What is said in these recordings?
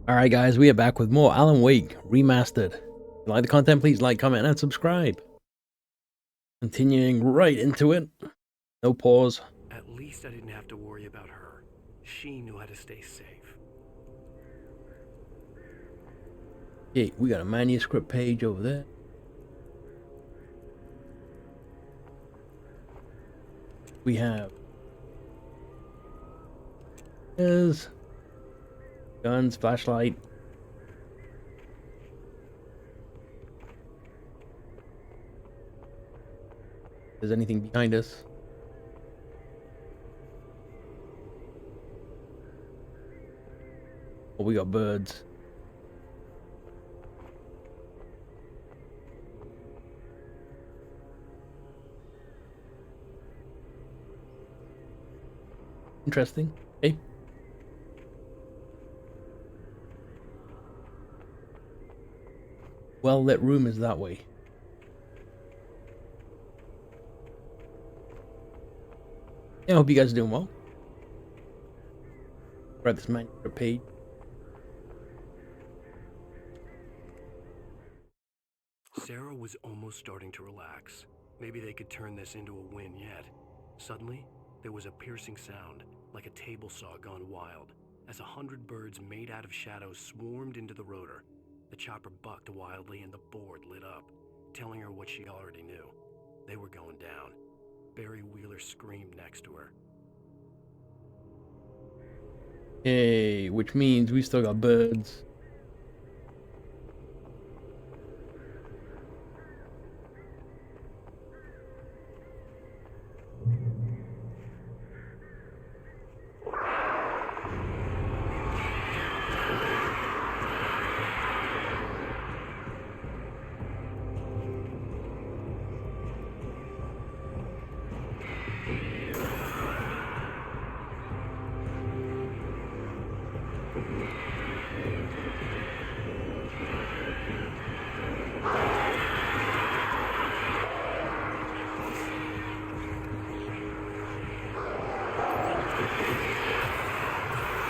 Alright guys, we are back with more Alan Wake Remastered. If you like the content, please like, comment, and subscribe. Continuing right into it. No pause. At least I didn't have to worry about her. She knew how to stay safe. Okay, we got a manuscript page over there. We have guns, flashlight. If there's anything behind us. Oh, we got birds. Interesting. Hey. Well-lit room is that way. Yeah, I hope you guys are doing well. Grab this manuscript page. Sarah was almost starting to relax. Maybe they could turn this into a win yet. Suddenly, there was a piercing sound, like a table saw gone wild, as 100 birds made out of shadows swarmed into the rotor. The chopper bucked wildly and the board lit up, telling her what she already knew. They were going down. Barry Wheeler screamed next to her. Hey, which means we still got birds.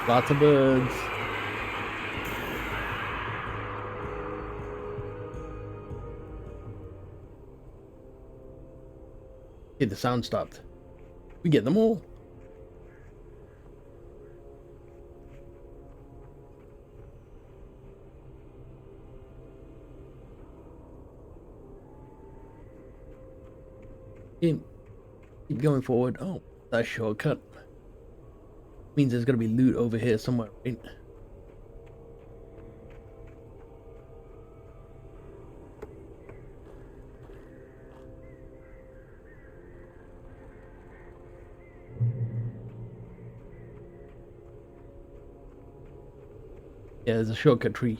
Lots of birds. Okay, the sound stopped. We get them all. Keep going forward. Oh, that's a shortcut. Means there's gonna be loot over here somewhere, right? Yeah, there's a shortcut tree.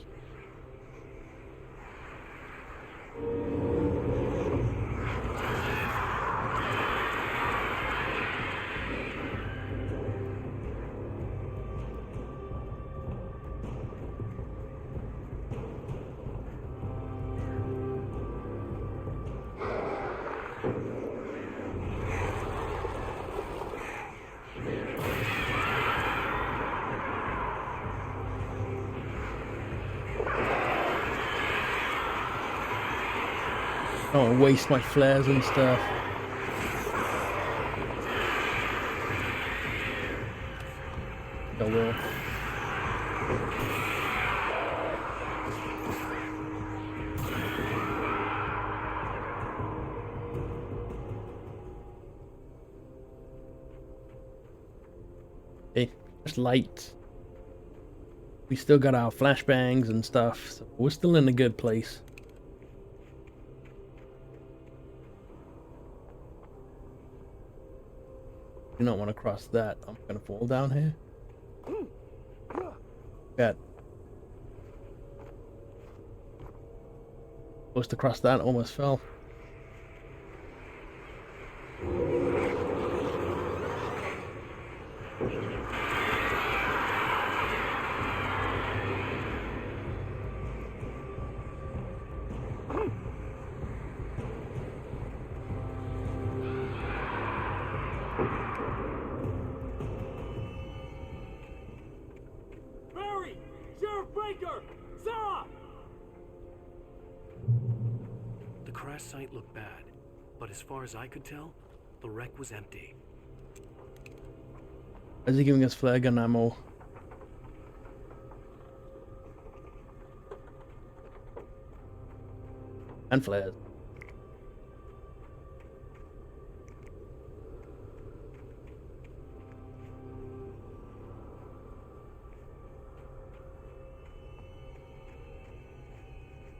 I don't want to waste my flares and stuff. Oh well. Hey, just lights. We still got our flashbangs and stuff, so we're still in a good place. Do not want to cross that. I'm gonna fall down here. Got supposed to cross that, almost fell. Sheriff Baker! Sarah! The crash site looked bad, but as far as I could tell, the wreck was empty. Is he giving us flare gun ammo? And flares.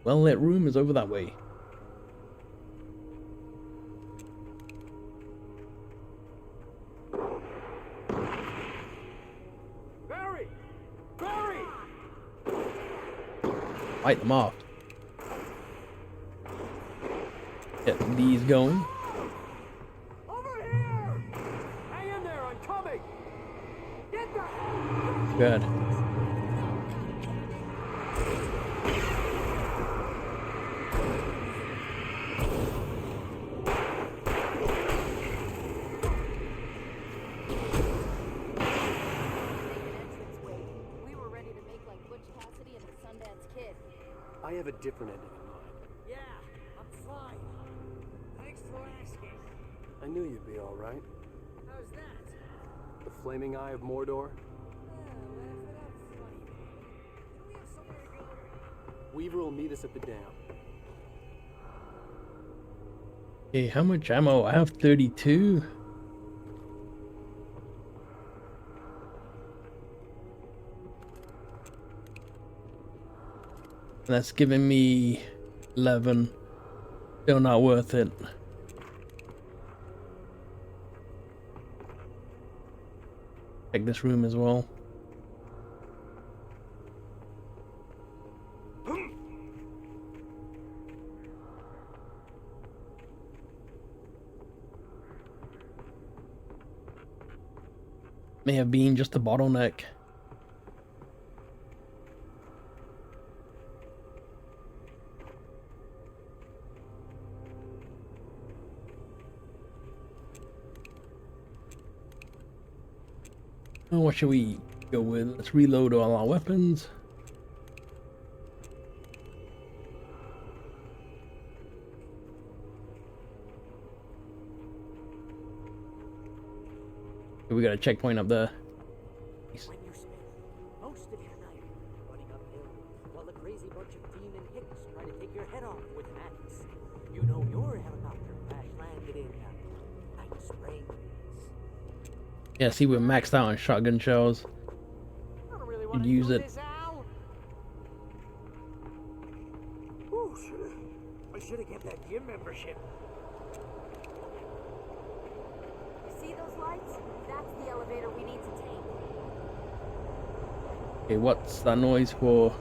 Well-lit room is over that way. Barry! Barry! Fight them off. Get these going. Over here! Hang in there, I'm coming! Get the... Good. I have a different ending in mind. Yeah, I'm fine. Thanks for asking. I knew you'd be all right. How's that? The flaming eye of Mordor. Laugh it up, funny man. Do we have somewhere to go? Weaver will meet us at the dam. Okay, how much ammo? I have 32. That's giving me 11. Still not worth it. Check this room as well. May have been just a bottleneck. Oh, what should we go with? Let's reload all our weapons. We got a checkpoint up there. When you spend most of your night running uphill while the crazy bunch of demon hicks try to take your head off with an axe, you know your helicopter crash landed in Night Springs. Yeah, see, we're maxed out on shotgun shells. I don't really You'd want to use do it. this, Al. Ooh, I should have kept that gym membership. You see those lights? That's the elevator we need to take. Okay, what's that noise for?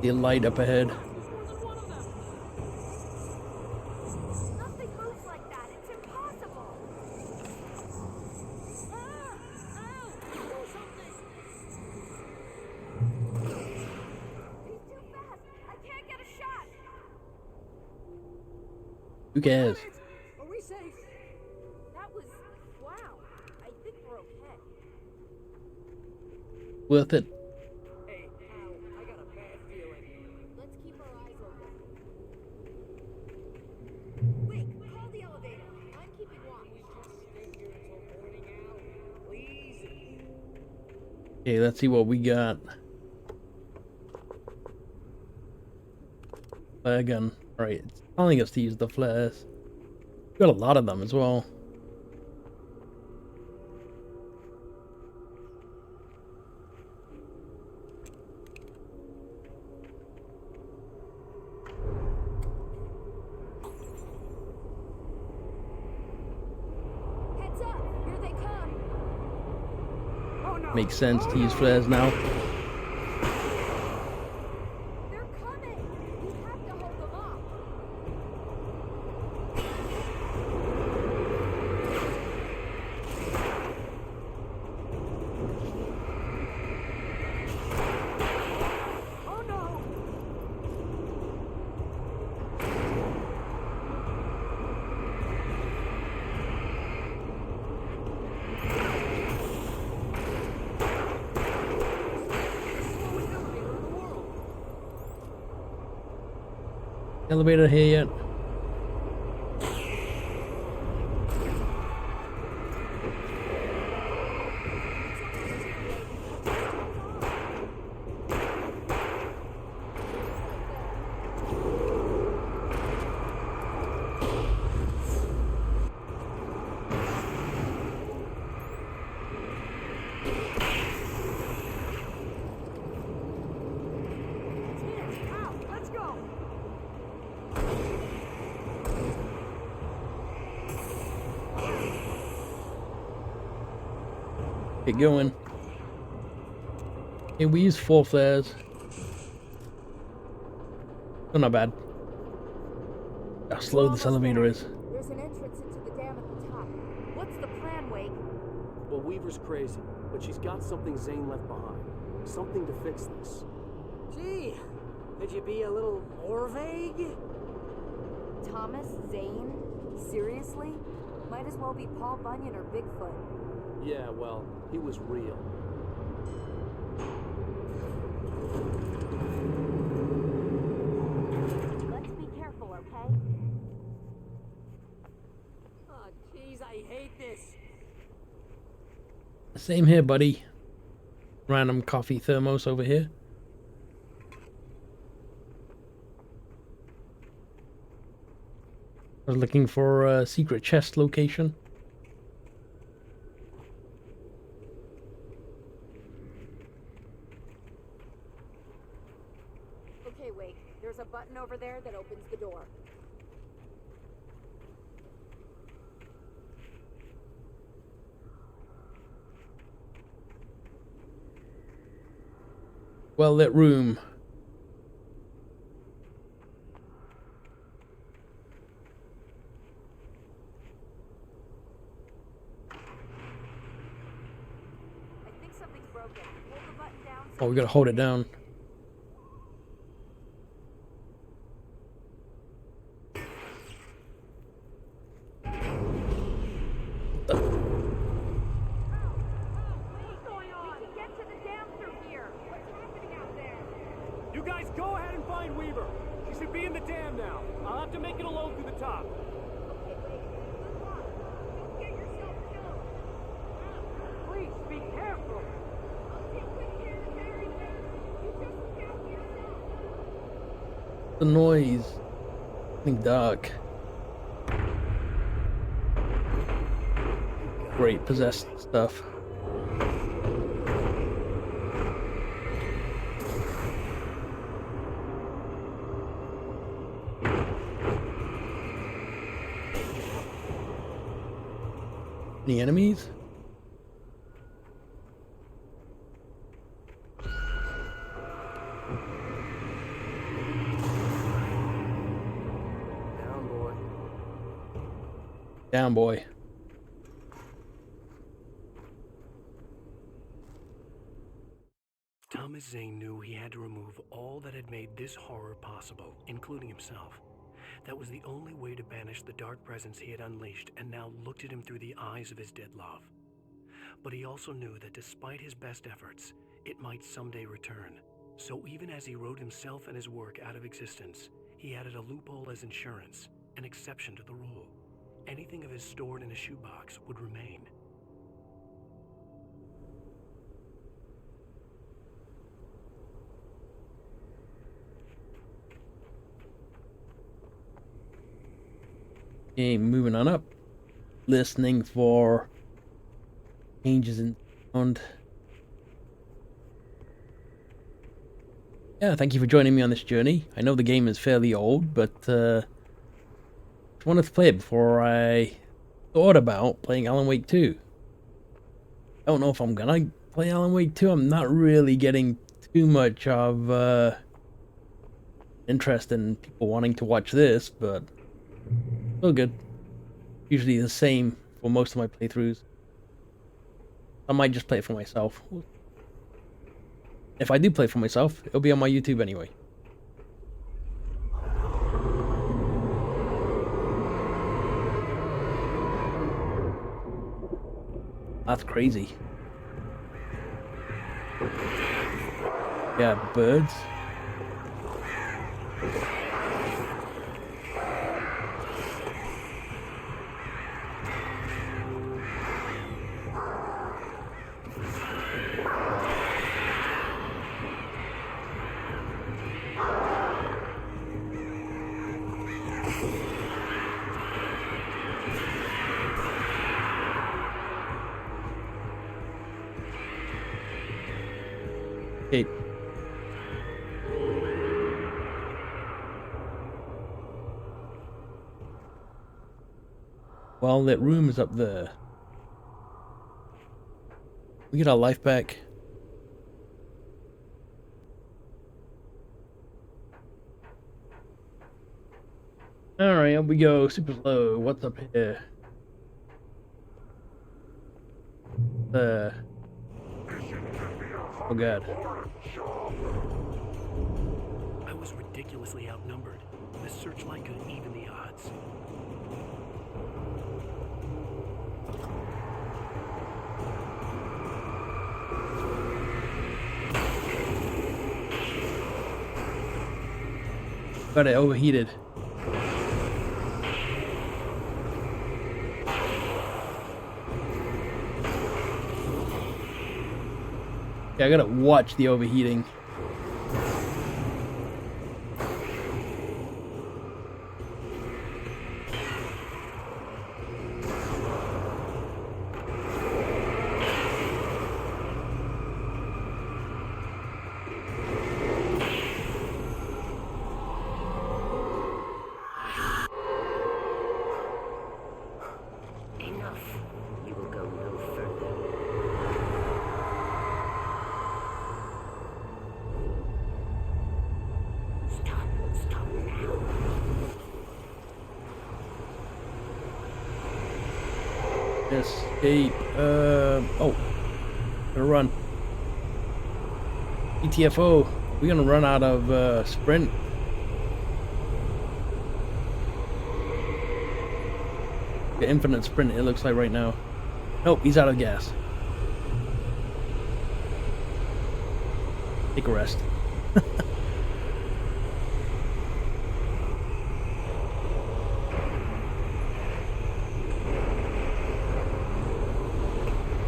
The light up ahead. Nothing moves like that. It's impossible. He's too fast. I can't get a shot. Who cares? Are we safe? That was... wow. I think we're okay. Worth it. Hey, Al, I got a bad feeling. Let's keep our eyes open. Wait, call the elevator. I'm keeping watch. Just stay here until morning, Al. Please. Okay, let's see what we got. Flare gun. Alright, it's telling us to use the flares. Got a lot of them as well. Heads up. Here they come. Oh no. Makes sense to use flares now. They're coming. We have to hold them off. Oh no. Elevator here yet? Let's go! Get going. Okay, we use 4 flares. Oh, not bad. How slow this elevator is. There's an entrance into the dam at the top. What's the plan, Wake? Well, Weaver's crazy, but she's got something Zane left behind. Something to fix this. Gee, could you be a little more vague? Thomas Zane? Seriously? Might as well be Paul Bunyan or Bigfoot. Yeah, well, he was real. Let's be careful, okay? Oh, jeez, I hate this. Same here, buddy. Random coffee thermos over here. I was looking for a secret chest location. Okay, Wake. There's a button over there that opens the door. Well lit room. I think something's broken. Hold the button down. Oh, we gotta hold it down. What's going on? We can get to the dam through here. What's happening out there? You guys go ahead and find Weaver. She should be in the dam now. I'll have to make it alone through the top. Okay, wait. Good luck. Don't get yourself killed. Please be careful. I'll take good care of everything. You just look out for yourself. The noise. Getting dark. Great possessed stuff. Any enemies? Down, boy. Down, boy. Thomas Zane knew he had to remove all that had made this horror possible, including himself. That was the only way to banish the dark presence he had unleashed and now looked at him through the eyes of his dead love. But he also knew that despite his best efforts, it might someday return. So even as he wrote himself and his work out of existence, he added a loophole as insurance, an exception to the rule. Anything of his stored in a shoebox would remain. Okay, moving on up. Listening for changes in sound. Yeah, thank you for joining me on this journey. I know the game is fairly old, but just wanted to play it before I thought about playing Alan Wake 2. I don't know if I'm gonna play Alan Wake 2. I'm not really getting too much of interest in people wanting to watch this, but still good. Usually the same for most of my playthroughs. I might just play it for myself. If I do play for myself, it'll be on my YouTube anyway. That's crazy. Yeah, birds. Okay. Well, that room is up there. We get our life back. Alright, up we go. Super slow. What's up here? Oh god. I was ridiculously outnumbered. The searchlight could even the odds. Got it overheated. Yeah, I gotta watch the overheating. Enough. You will go no further. Stop now. Escape. Oh. Gonna run. ETFO. We're gonna run out of sprint. The infinite sprint, it looks like right now. Nope, he's out of gas. Take a rest.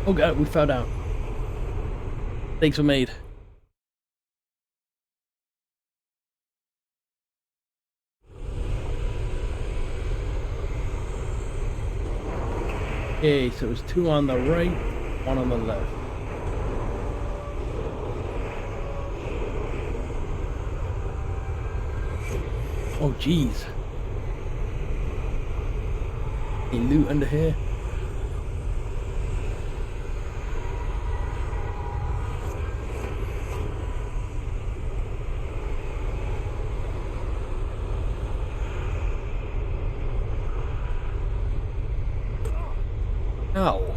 Oh god, we fell down. Mistakes were made. Okay, so it's 2 on the right, 1 on the left. Oh jeez. Any loot under here? Ow.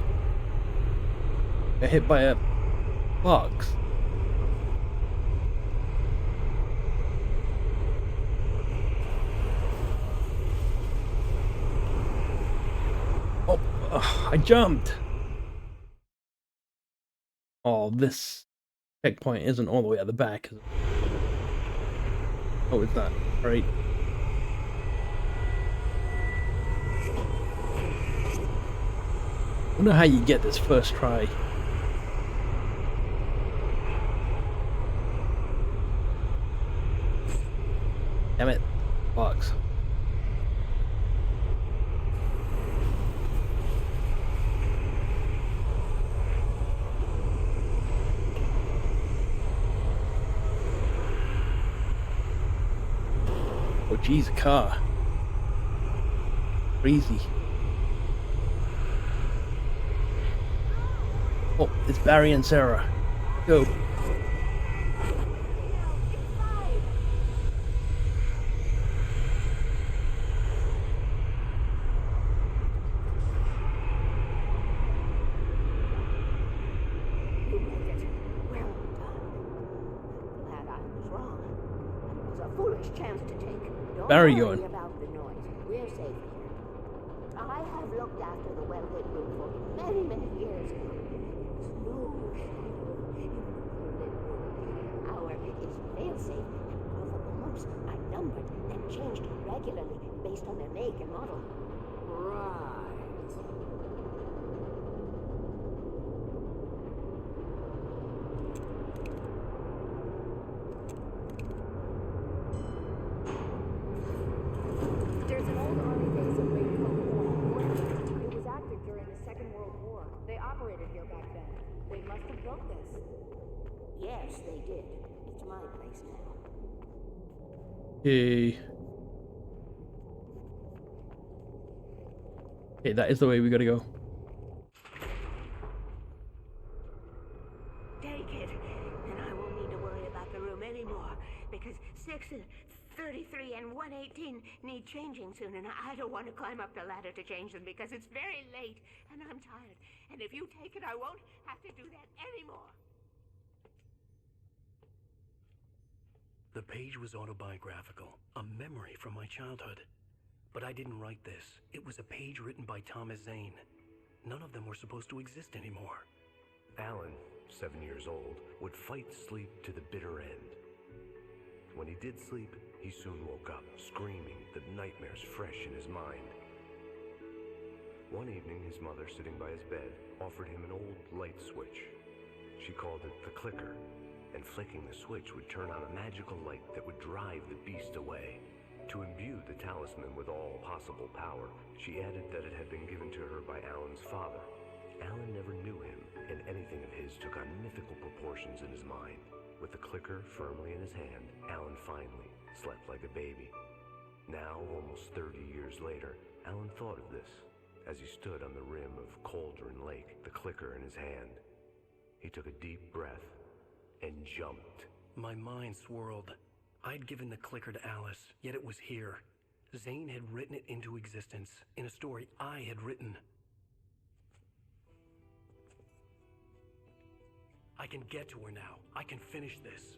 Got hit by a box. Oh, I jumped. Oh, this checkpoint isn't all the way at the back, is it? Oh, it's not. Right. I wonder how you get this first try. Damn it. Box. Oh geez, a car. Crazy. Oh, it's Barry and Sarah. Go. You made it. Well done. Glad I was wrong. It was a foolish chance to take. Don't Barry worry going. about the noise. We're safe here. I have looked after the well-lit room for many, many years now. Our is fail-safe, and all the bombs are numbered and changed regularly based on their make and model. Right. There's a automobile back then. They must have built this. Yes, they did. It's my place now. Yay. Okay, that is the way we gotta go. Take it, and I won't need to worry about the room anymore, because 6 and 33 and 118 need changing soon, and I don't want to climb up the ladder to change them because it's very late, and I'm tired. And if you take it, I won't have to do that anymore. The page was autobiographical, a memory from my childhood. But I didn't write this. It was a page written by Thomas Zane. None of them were supposed to exist anymore. Alan, 7 years old, would fight sleep to the bitter end. When he did sleep, he soon woke up, screaming, the nightmares fresh in his mind. One evening, his mother, sitting by his bed, offered him an old light switch. She called it the clicker, and flicking the switch would turn on a magical light that would drive the beast away. To imbue the talisman with all possible power, she added that it had been given to her by Alan's father. Alan never knew him, and anything of his took on mythical proportions in his mind. With the clicker firmly in his hand, Alan finally slept like a baby. Now, almost 30 years later, Alan thought of this as he stood on the rim of Cauldron Lake, the clicker in his hand. He took a deep breath and jumped. My mind swirled. I'd given the clicker to Alice, yet it was here. Zane had written it into existence in a story I had written. I can get to her now. I can finish this.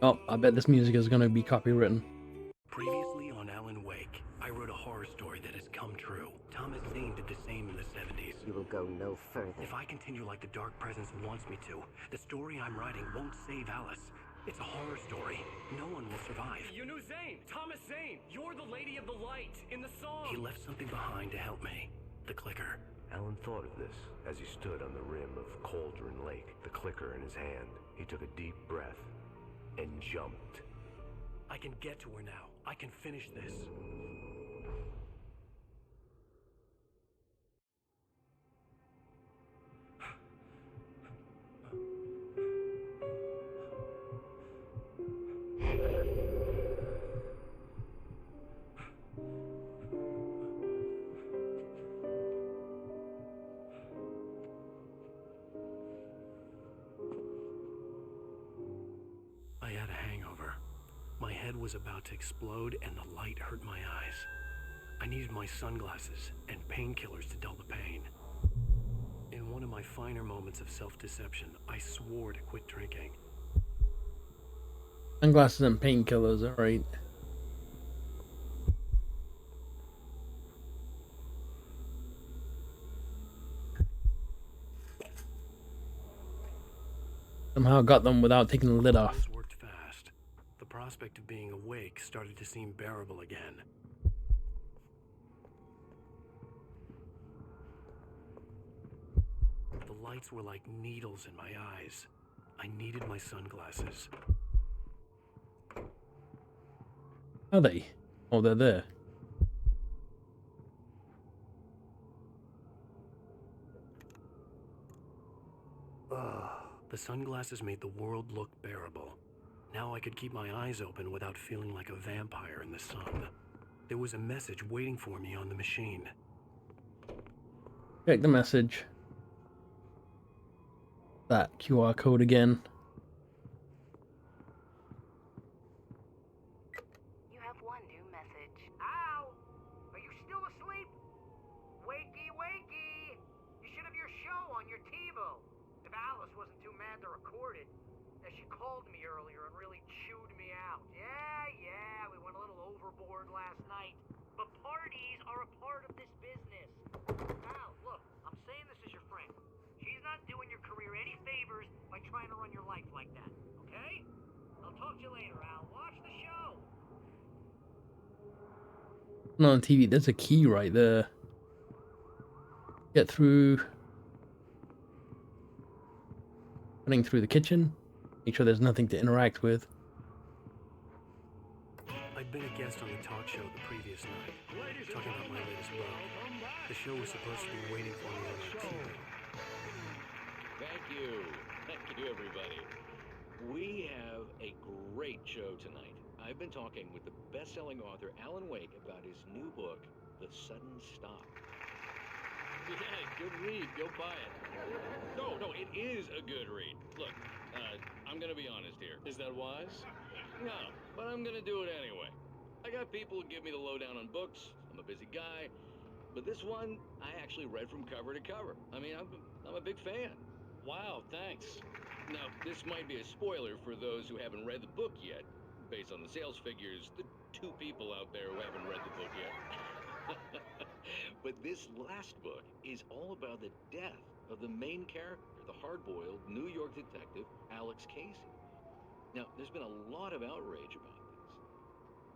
Oh, I bet this music is gonna be copywritten. Previously on Alan Wake, I wrote a horror story that has come true. Thomas Zane did the same in the 70s. You will go no further. If I continue like the Dark Presence wants me to, the story I'm writing won't save Alice. It's a horror story. No one will survive. You knew Zane! Thomas Zane! You're the Lady of the Light in the song! He left something behind to help me. The clicker. Alan thought of this as he stood on the rim of Cauldron Lake, the clicker in his hand. He took a deep breath and jumped. I can get to her now. I can finish this. I had a hangover. My head was about to explode and the light hurt my eyes. I needed my sunglasses and painkillers to dull the pain. In one of my finer moments of self-deception, I swore to quit drinking. Sunglasses and painkillers, alright. Somehow got them without taking the lid off. This worked fast. The prospect of being awake started to seem bearable again. The lights were like needles in my eyes. I needed my sunglasses. Are they? Oh, they're there. The sunglasses made the world look bearable. Now I could keep my eyes open without feeling like a vampire in the sun. There was a message waiting for me on the machine. Check the message. That QR code again. You have one new message. Al! Are you still asleep? Wakey, wakey! You should have your show on your TiVo. If Alice wasn't too mad to record it. As she called me earlier and really chewed me out. Yeah, we went a little overboard last night. But parties are a part of this business. Al, look, I'm saying this as your friend. She's not doing your career any favors by trying to run your life like that, okay? I'll talk to you later, Al. Watch the show! On the TV, there's a key right there. Get through. Running through the kitchen. Make sure there's nothing to interact with. I'd been a guest on the talk show the previous night, talking about my latest book. The show was supposed to be waiting for me on my TV. Thank you. Thank you, everybody. We have a great show tonight. I've been talking with the best-selling author Alan Wake about his new book, The Sudden Stop. Yeah, good read. Go buy it. No, it is a good read. Look, I'm gonna be honest here. Is that wise? No, but I'm gonna do it anyway. I got people who give me the lowdown on books. I'm a busy guy. But this one, I actually read from cover to cover. I mean, I'm a big fan. Wow, thanks. Now, this might be a spoiler for those who haven't read the book yet. Based on the sales figures, the 2 people out there who haven't read the book yet. But this last book is all about the death of the main character, the hard-boiled New York detective, Alex Casey. Now, there's been a lot of outrage about this.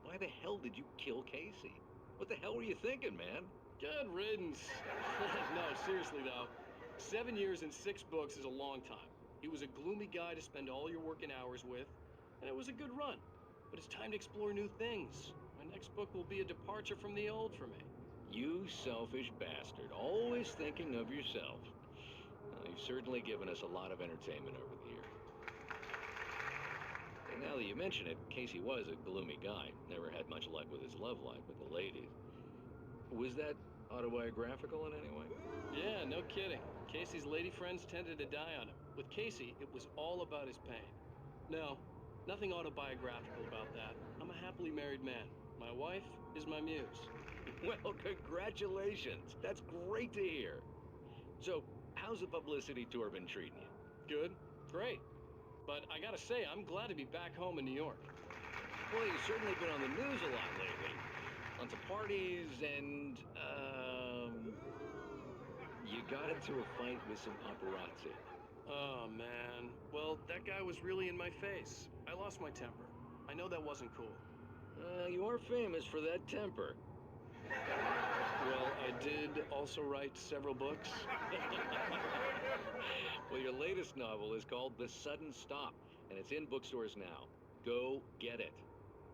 Why the hell did you kill Casey? What the hell were you thinking, man? Good riddance. No, seriously though. 7 years and 6 books is a long time. He was a gloomy guy to spend all your working hours with, and it was a good run. But it's time to explore new things. My next book will be a departure from the old for me. You selfish bastard, always thinking of yourself. You've certainly given us a lot of entertainment over the years. And now that you mention it, Casey was a gloomy guy. Never had much luck with his love life with the ladies. Was that autobiographical in any way? Yeah, no kidding. Casey's lady friends tended to die on him. With Casey, it was all about his pain. No, nothing autobiographical about that. I'm a happily married man. My wife is my muse. Well, congratulations. That's great to hear. So, how's the publicity tour been treating you? Good, great. But I gotta say, I'm glad to be back home in New York. Well, you've certainly been on the news a lot lately. Lots of parties and, you got into a fight with some paparazzi. Oh, man. Well, that guy was really in my face. I lost my temper. I know that wasn't cool. You are famous for that temper. Well, I did also write several books. Well, your latest novel is called The Sudden Stop, and it's in bookstores now. Go get it.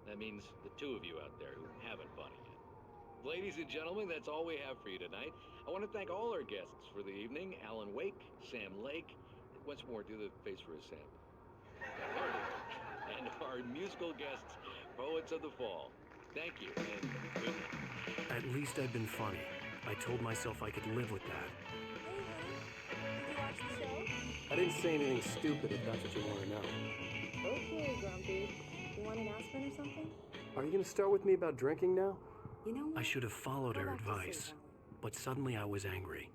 That means the 2 of you out there who haven't bought it yet. Ladies and gentlemen, that's all we have for you tonight. I want to thank all our guests for the evening. Alan Wake, Sam Lake. Once more, do the face for a Sam. And our musical guests, Poets of the Fall. Thank you, and good night. At least I'd been funny. I told myself I could live with that. Did you watch the show? I didn't say anything stupid if that's what you want to know. Okay, Grumpy. You want an aspirin or something? Are you gonna start with me about drinking now? You know what? I should have followed Go her back to advice, sleep, but suddenly I was angry.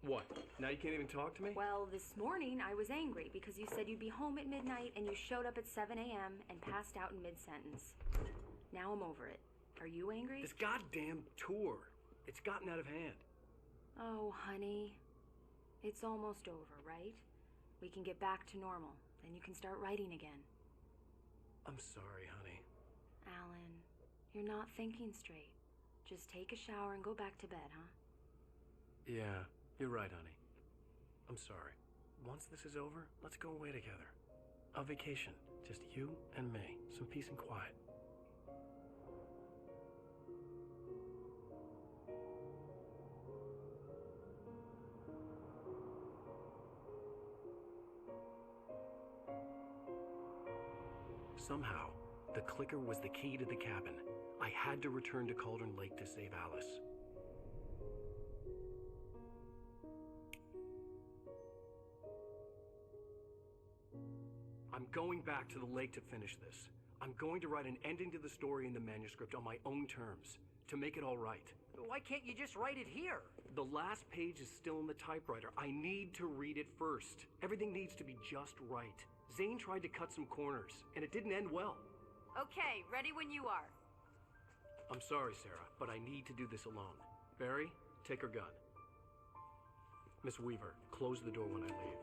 What? Now you can't even talk to me? Well, this morning I was angry because you said you'd be home at midnight and you showed up at 7 a.m. and passed out in mid-sentence. Now I'm over it. Are you angry? This goddamn tour. It's gotten out of hand. Oh, honey. It's almost over, right? We can get back to normal. Then you can start writing again. I'm sorry, honey. Alan, you're not thinking straight. Just take a shower and go back to bed, huh? Yeah, you're right, honey. I'm sorry. Once this is over, let's go away together. A vacation. Just you and me. Some peace and quiet. Somehow, the clicker was the key to the cabin. I had to return to Cauldron Lake to save Alice. I'm going back to the lake to finish this. I'm going to write an ending to the story in the manuscript on my own terms, to make it all right. Why can't you just write it here? The last page is still in the typewriter. I need to read it first. Everything needs to be just right. Zane tried to cut some corners, and it didn't end well. Okay, ready when you are. I'm sorry, Sarah, but I need to do this alone. Barry, take her gun. Miss Weaver, close the door when I leave.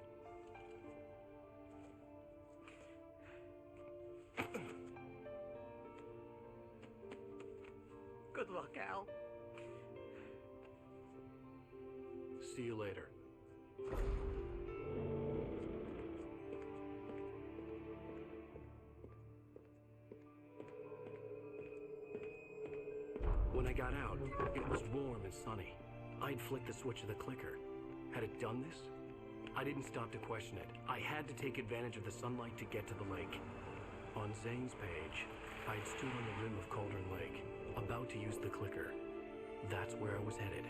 got out, it was warm and sunny. I'd flicked the switch of the clicker. Had it done this? I didn't stop to question it. I had to take advantage of the sunlight to get to the lake. On Zane's page, I'd stood on the rim of Cauldron Lake, about to use the clicker. That's where I was headed.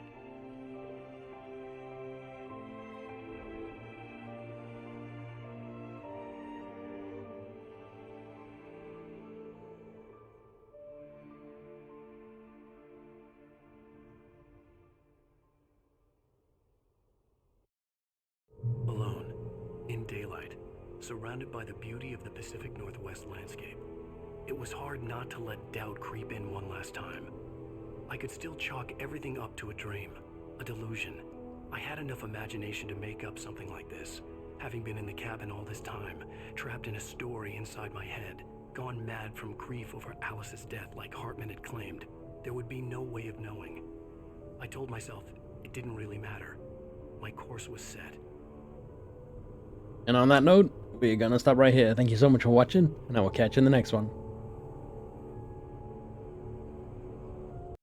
Alone, in daylight, surrounded by the beauty of the Pacific Northwest landscape, it was hard not to let doubt creep in one last time. I could still chalk everything up to a dream, a delusion. I had enough imagination to make up something like this, having been in the cabin all this time, trapped in a story inside my head, gone mad from grief over Alice's death like Hartman had claimed. There would be no way of knowing. I told myself it didn't really matter. My course was set. And on that note, we're gonna stop right here. Thank you so much for watching, and I will catch you in the next one.